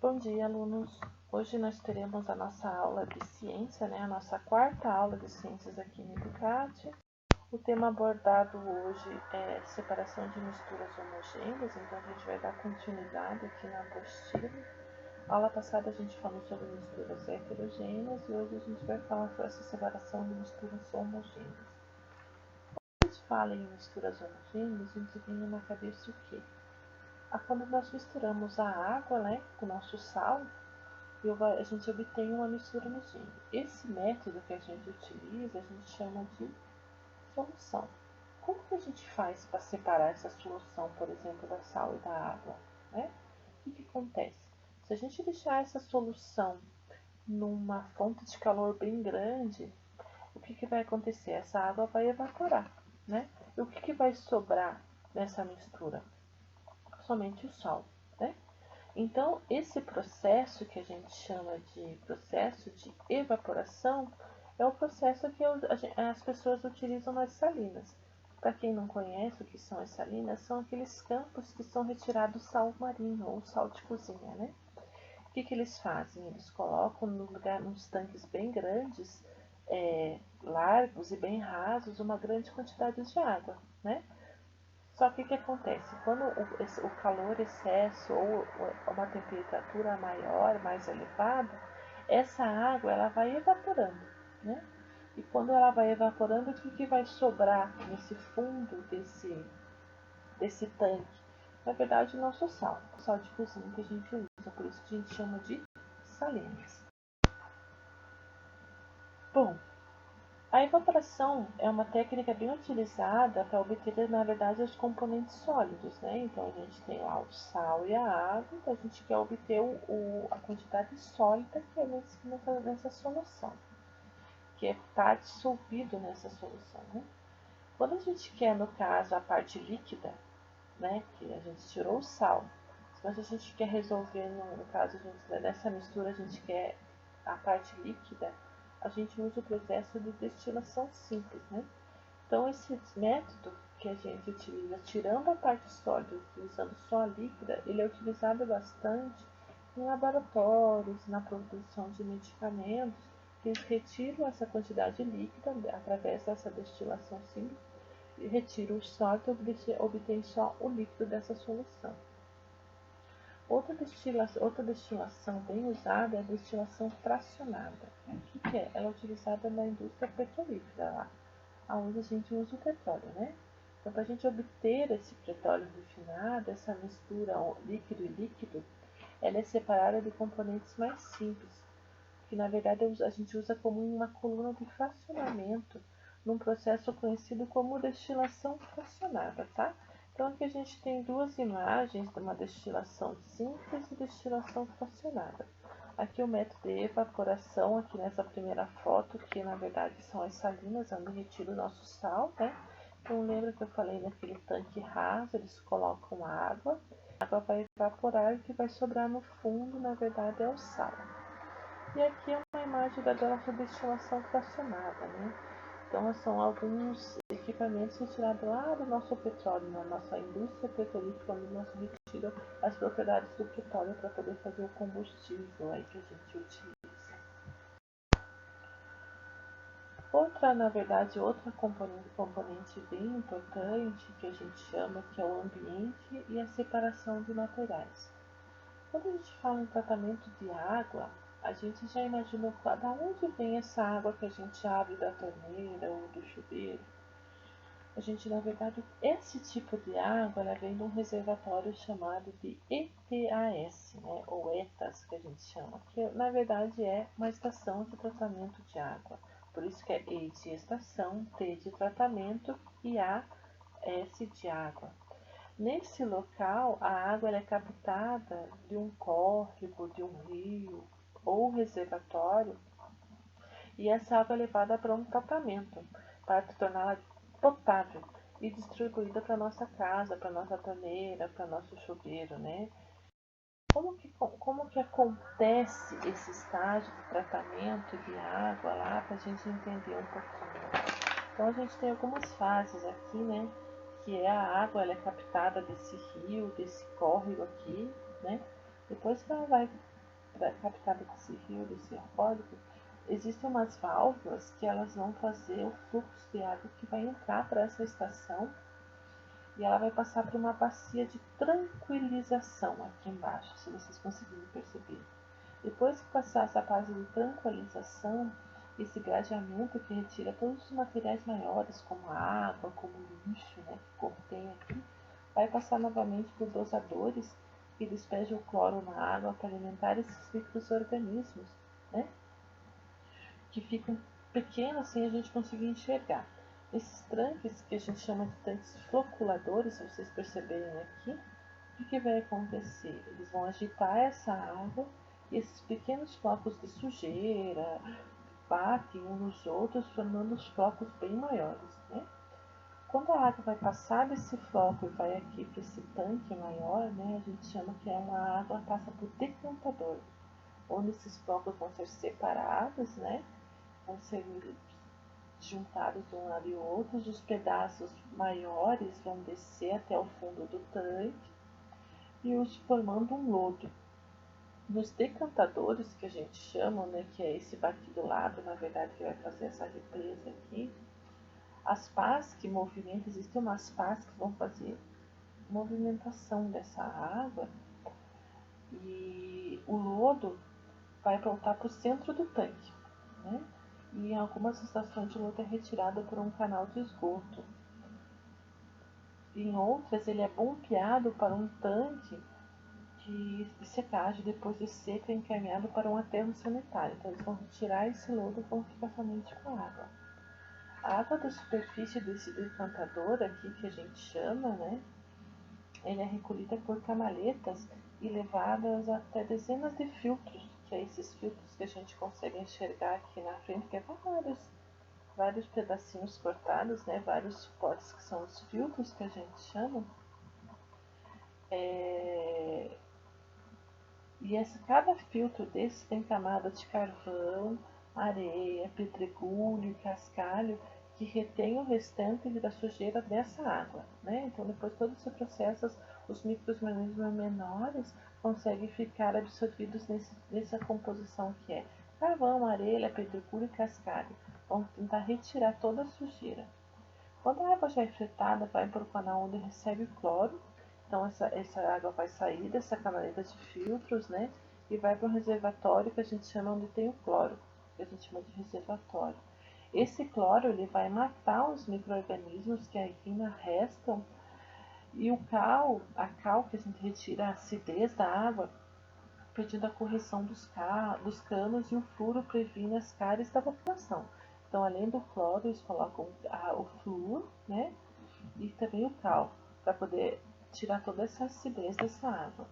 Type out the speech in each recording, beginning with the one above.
Bom dia, alunos! Hoje nós teremos a nossa aula de ciência, a nossa quarta aula de ciências aqui no Educate. O tema abordado hoje é separação de misturas homogêneas, então a gente vai dar continuidade aqui na apostila. Na aula passada a gente falou sobre misturas heterogêneas e hoje a gente vai falar sobre essa separação de misturas homogêneas. Quando a gente fala em misturas homogêneas, a gente tem na cabeça o quê? Quando nós misturamos a água, com o nosso sal, a gente obtém uma mistura homogênea. Esse método que a gente utiliza, a gente chama de solução. Como que a gente faz para separar essa solução, por exemplo, da sal e da água? O que acontece? Se a gente deixar essa solução numa fonte de calor bem grande, o que vai acontecer? Essa água vai evaporar, E o que vai sobrar nessa mistura? Somente o sal, Então, esse processo que a gente chama de processo de evaporação é o processo que as pessoas utilizam nas salinas. Para quem não conhece o que são as salinas, são aqueles campos que são retirados sal marinho ou sal de cozinha, O que eles fazem? Eles colocam nos tanques bem grandes, largos e bem rasos, uma grande quantidade de água, Só que o que acontece? Quando o calor excesso ou uma temperatura maior, mais elevada, essa água ela vai evaporando, E quando ela vai evaporando, o que vai sobrar nesse fundo desse tanque? Na verdade, o nosso sal de cozinha que a gente usa, por isso que a gente chama de salinas. Bom, a evaporação é uma técnica bem utilizada para obter, na verdade, os componentes sólidos, Então, a gente tem lá o sal e a água, então a gente quer obter a quantidade sólida que é nessa solução, que está dissolvido nessa solução, Quando a gente quer, no caso, a parte líquida, que a gente tirou o sal, mas a gente quer resolver, no caso, nessa mistura, a gente quer a parte líquida, a gente usa o processo de destilação simples, Então, esse método que a gente utiliza, tirando a parte sólida, utilizando só a líquida, ele é utilizado bastante em laboratórios, na produção de medicamentos, que eles retiram essa quantidade líquida através dessa destilação simples, e retiram o sólido e obtém só o líquido dessa solução. Outra destilação bem usada é a destilação fracionada. O que é? Ela é utilizada na indústria petrolífera, onde a gente usa o petróleo, Então, para a gente obter esse petróleo refinado, essa mistura líquido e líquido, ela é separada de componentes mais simples, que na verdade a gente usa como uma coluna de fracionamento, num processo conhecido como destilação fracionada, Então, aqui a gente tem duas imagens de uma destilação simples e destilação fracionada. Aqui o método de evaporação, aqui nessa primeira foto, que na verdade são as salinas, onde retira o nosso sal, Então, lembra que eu falei naquele tanque raso, eles colocam água, a água vai evaporar e o que vai sobrar no fundo, na verdade, é o sal. E aqui é uma imagem da nossa destilação fracionada, Então, são alguns equipamentos retirados lá do nosso petróleo, na nossa indústria petrolífera, onde nós retiramos as propriedades do petróleo para poder fazer o combustível que a gente utiliza. Outra componente bem importante que a gente chama que é o ambiente e a separação de materiais. Quando a gente fala em tratamento de água, a gente já imaginou de onde vem essa água que a gente abre da torneira ou do chuveiro. A gente, na verdade, esse tipo de água ela vem de um reservatório chamado de ETAS, ou ETAS, que a gente chama, que na verdade é uma estação de tratamento de água. Por isso que é E de estação, T de tratamento e A, S de água. Nesse local, a água é captada de um córrego, de um rio ou reservatório, e essa água é levada para um tratamento, para torná-la potável e distribuída para nossa casa, para nossa torneira, para nosso chuveiro, Como que acontece esse estágio de tratamento de água lá, para a gente entender um pouquinho? Então, a gente tem algumas fases aqui, que é a água, ela é captada desse rio, desse córrego aqui, Depois que ela vai captada desse rio, desse córrego, existem umas válvulas que elas vão fazer o fluxo de água que vai entrar para essa estação e ela vai passar por uma bacia de tranquilização aqui embaixo, se vocês conseguirem perceber. Depois que passar essa fase de tranquilização, esse gradeamento que retira todos os materiais maiores, como a água, como o lixo, né, que contém aqui, vai passar novamente por dosadores que despejam o cloro na água para alimentar esses micro-organismos, né, que ficam pequenos sem a gente conseguir enxergar. Esses tanques, que a gente chama de tanques floculadores, se vocês perceberem aqui, o que vai acontecer? Eles vão agitar essa água e esses pequenos flocos de sujeira batem uns nos outros, formando os flocos bem maiores, né? Quando a água vai passar desse floco e vai aqui para esse tanque maior, né, a gente chama que é uma água que passa por decantador, onde esses flocos vão ser separados, né, vão ser juntados de um lado e outro, os pedaços maiores vão descer até o fundo do tanque e os formando um lodo. Nos decantadores, que a gente chama, né, que é esse aqui do lado, na verdade, que vai fazer essa represa aqui, as pás que movimentam, existem umas pás que vão fazer movimentação dessa água e o lodo vai voltar para o centro do tanque, né? E em algumas estações de lodo é retirado por um canal de esgoto. Em outras ele é bombeado para um tanque de secagem, depois de seca, encaminhado para um aterro sanitário. Então eles vão retirar esse lodo e vão ficar somente com água. A água da superfície desse decantador aqui, que a gente chama, né, ele é recolhida por canaletas e levadas até dezenas de filtros, que é esses filtros que a gente consegue enxergar aqui na frente, que é vários pedacinhos cortados, né, vários suportes que são os filtros que a gente chama. E cada filtro desse tem camadas de carvão, areia, pedregulho e cascalho que retém o restante da sujeira dessa água, né? Então, depois de todo esse processo, os micro-organismos menores conseguem ficar absorvidos nessa composição que é carvão, areia, pedregulho e cascalho. Vão tentar retirar toda a sujeira. Quando a água já é filtrada, vai para o canal onde recebe o cloro. Então essa água vai sair dessa canaleta de filtros, né? E vai para um reservatório que a gente chama onde tem o cloro, que a gente chama de reservatório. Esse cloro ele vai matar os micro-organismos que ainda restam e a cal que a gente retira a acidez da água, pedindo a correção dos canos e o flúor previne as cáries da população. Então, além do cloro, eles colocam o flúor, né? E também o cal, para poder tirar toda essa acidez dessa água.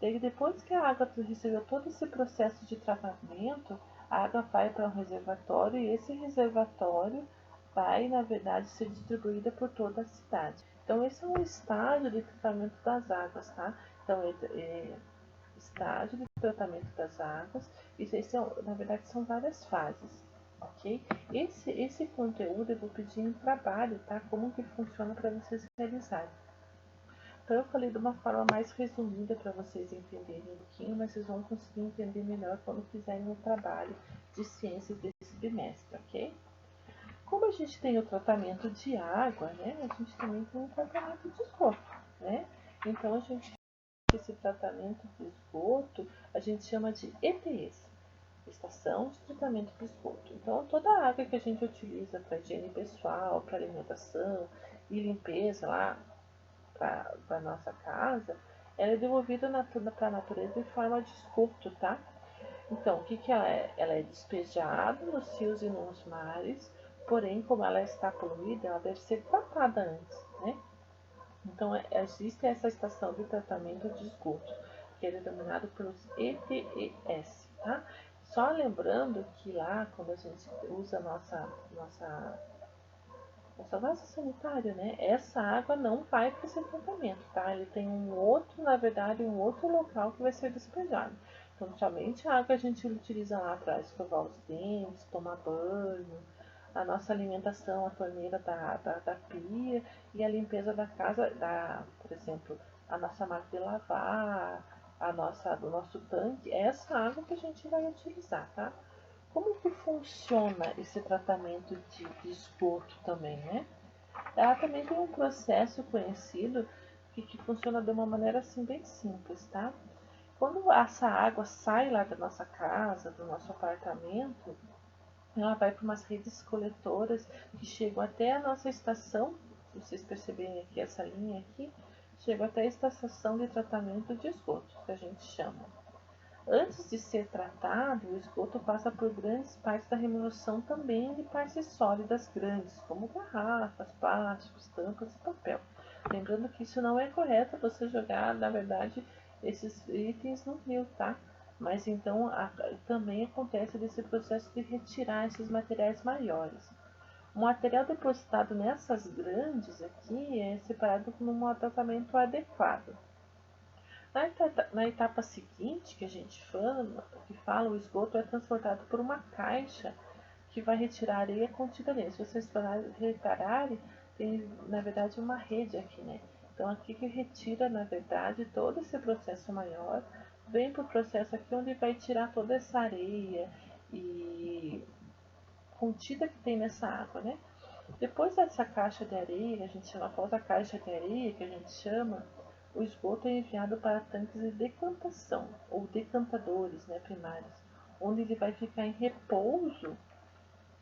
Daí, depois que a água recebeu todo esse processo de tratamento, a água vai para um reservatório e esse reservatório vai, na verdade, ser distribuída por toda a cidade. Então, esse é um estágio de tratamento das águas, tá? Então, estágio de tratamento das águas, na verdade, são várias fases. Ok? Esse conteúdo eu vou pedir em trabalho, tá? Como que funciona para vocês realizarem. Então eu falei de uma forma mais resumida para vocês entenderem um pouquinho, mas vocês vão conseguir entender melhor quando fizerem o trabalho de ciências desse bimestre, ok? Como a gente tem o tratamento de água, né? A gente também tem o tratamento de esgoto, né? Então a gente esse tratamento de esgoto a gente chama de ETS. Estação de tratamento de esgoto. Então, toda a água que a gente utiliza para higiene pessoal, para alimentação e limpeza lá para a nossa casa, ela é devolvida para a natureza em forma de esgoto, tá? Então, o que ela é? Ela é despejada nos rios e nos mares, porém, como ela está poluída, ela deve ser tratada antes, né? Então, existe essa estação de tratamento de esgoto, que é denominado pelos ETS, tá? Só lembrando que lá, quando a gente usa nossa vaso sanitário, né? Essa água não vai para esse tratamento, tá? Ele tem na verdade, um outro local que vai ser despejado. Então, somente a água que a gente utiliza lá para escovar os dentes, tomar banho, a nossa alimentação, a torneira da pia e a limpeza da casa, por exemplo, a nossa máquina de lavar, do nosso tanque, é essa água que a gente vai utilizar, tá? Como que funciona esse tratamento de esgoto também, né? Ela também tem um processo conhecido que funciona de uma maneira assim bem simples, tá? Quando essa água sai lá da nossa casa, do nosso apartamento, ela vai para umas redes coletoras que chegam até a nossa estação. Se vocês perceberem aqui essa linha aqui, chega até a estação de tratamento de esgoto, que a gente chama. Antes de ser tratado, o esgoto passa por grandes partes da remoção também de partes sólidas grandes, como garrafas, plásticos, tampas e papel. Lembrando que isso não é correto você jogar, na verdade, esses itens no rio, tá? Mas então também acontece desse processo de retirar esses materiais maiores. O material depositado nessas grandes aqui é separado com um tratamento adequado. Na etapa seguinte que a gente fala, o esgoto é transportado por uma caixa que vai retirar a areia contida nele. Se vocês repararem, tem na verdade uma rede aqui, né? Então aqui que retira, na verdade, todo esse processo maior, vem para o processo aqui onde vai tirar toda essa areia e contida que tem nessa água, né? Depois dessa caixa de areia, a gente chama, após a caixa de areia, que a gente chama, o esgoto é enviado para tanques de decantação, ou decantadores, né, primários, onde ele vai ficar em repouso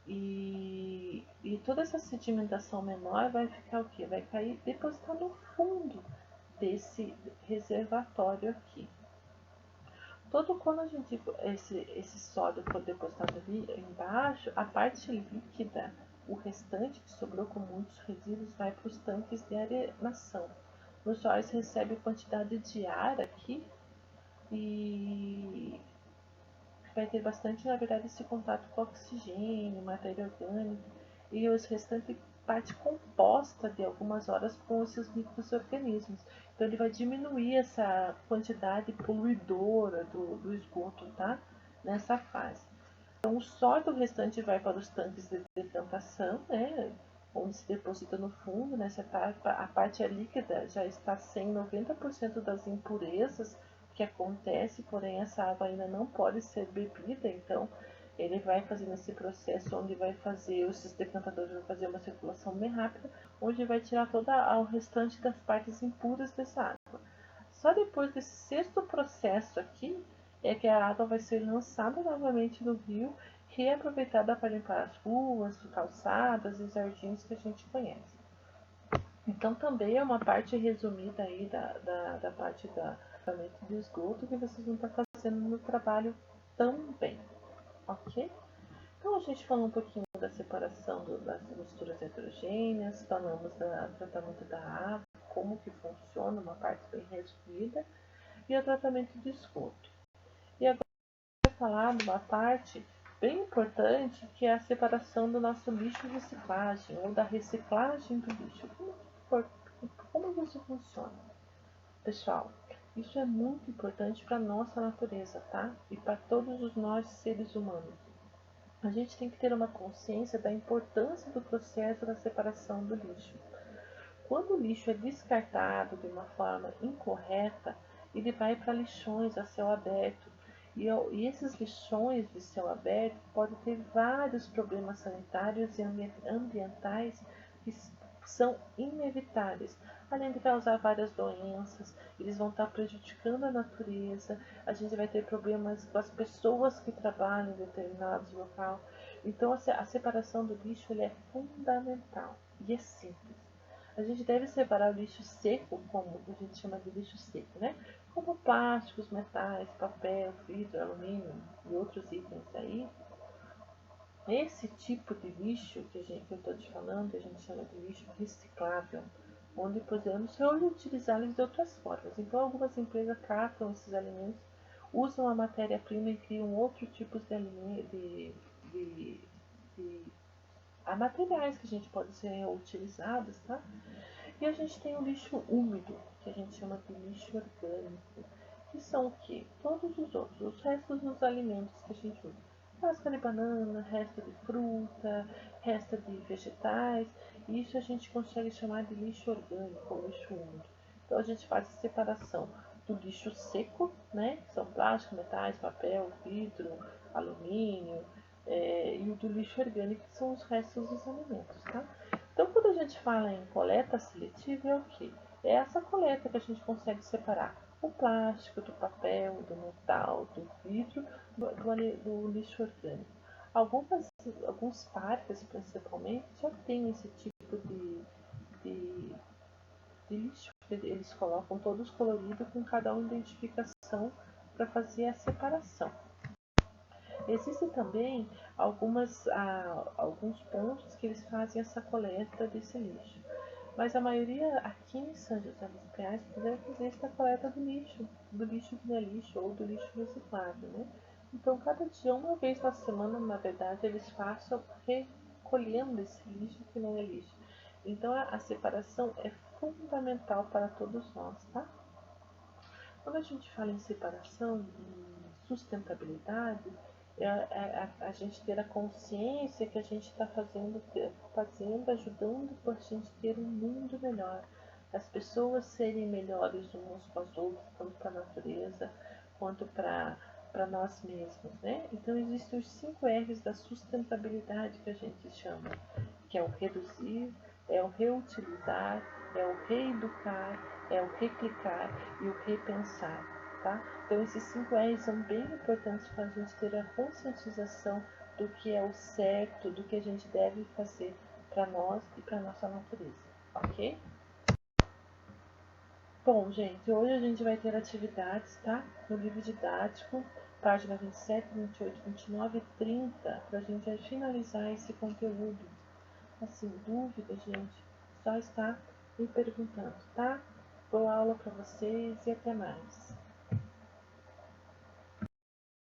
e toda essa sedimentação menor vai ficar o quê? Vai cair, depositar no fundo desse reservatório aqui. Todo quando a gente esse sólido for depositado ali embaixo, a parte líquida, o restante que sobrou com muitos resíduos, vai para os tanques de arenação, nos quais recebe quantidade de ar aqui e vai ter bastante, na verdade, esse contato com oxigênio, matéria orgânica e os restantes parte composta de algumas horas com esses micro-organismos. Então ele vai diminuir essa quantidade poluidora do esgoto, tá? Nessa fase. Então o sólido restante vai para os tanques de decantação, né? Onde se deposita no fundo, nessa etapa, a parte líquida já está sem 90% das impurezas que acontece, porém essa água ainda não pode ser bebida, então ele vai fazendo esse processo onde vai fazer, esses decantadores vão fazer uma circulação bem rápida, onde vai tirar todo o restante das partes impuras dessa água. Só depois desse sexto processo aqui é que a água vai ser lançada novamente no rio, reaproveitada para limpar as ruas, calçadas e jardins que a gente conhece. Então também é uma parte resumida aí da parte da tratamento de esgoto que vocês vão estar fazendo no trabalho também, ok? Então a gente falou um pouquinho da separação das misturas heterogêneas, falamos do tratamento da água, como que funciona, uma parte bem resumida, e o tratamento de esgoto. E agora eu vou falar de uma parte bem importante que é a separação do nosso lixo reciclagem ou da reciclagem do lixo. Como isso funciona? Pessoal, isso é muito importante para a nossa natureza, tá? E para todos os nós seres humanos. A gente tem que ter uma consciência da importância do processo da separação do lixo. Quando o lixo é descartado de uma forma incorreta, ele vai para lixões a céu aberto. E esses lixões de céu aberto podem ter vários problemas sanitários e ambientais que são inevitáveis. Além de causar várias doenças, eles vão estar prejudicando a natureza, a gente vai ter problemas com as pessoas que trabalham em determinados locais. Então a separação do lixo é fundamental e é simples. A gente deve separar o lixo seco, como a gente chama de lixo seco, né? Como plásticos, metais, papel, vidro, alumínio e outros itens aí. Esse tipo de lixo que eu estou te falando, a gente chama de lixo reciclável, onde podemos reutilizá-los de outras formas. Então, algumas empresas tratam esses alimentos, usam a matéria-prima e criam outro tipo de materiais que a gente pode ser reutilizados, tá? E a gente tem o lixo úmido, que a gente chama de lixo orgânico, que são o quê? Todos os outros, os restos dos alimentos que a gente usa. Casca de banana, resto de fruta, resto de vegetais, e isso a gente consegue chamar de lixo orgânico ou lixo úmido. Então a gente faz a separação do lixo seco, né? Que são plástico, metais, papel, vidro, alumínio, e o do lixo orgânico, que são os restos dos alimentos, tá? Então, quando a gente fala em coleta seletiva, é o quê? É essa coleta que a gente consegue separar o plástico, do papel, do metal, do vidro, do lixo orgânico. Alguns parques, principalmente, já tem esse tipo de, de lixo. Eles colocam todos coloridos com cada uma identificação para fazer a separação. Existem também alguns pontos que eles fazem essa coleta desse lixo. Mas a maioria aqui em São José dos Pinhais, por exemplo, existe a coleta do lixo que não é lixo ou do lixo reciclável, né? Então, cada dia, uma vez na semana, na verdade, eles passam recolhendo esse lixo que não é lixo. Então, a separação é fundamental para todos nós, tá? Quando a gente fala em separação, em sustentabilidade, a gente ter a consciência que a gente está ajudando para a gente ter um mundo melhor, as pessoas serem melhores umas com as outras, tanto para a natureza quanto para nós mesmos, né? Então existem os 5 R's da sustentabilidade que a gente chama, que é o reduzir, é o reutilizar, é o reeducar, é o replicar e o repensar, tá? Então esses 5 R's são bem importantes para a gente ter a conscientização do que é o certo, do que a gente deve fazer para nós e para nossa natureza, ok? Bom, gente, hoje a gente vai ter atividades, tá? No livro didático, página 27, 28, 29 e 30, para a gente finalizar esse conteúdo. Assim, dúvida, gente, só está me perguntando, tá? Boa aula para vocês e até mais.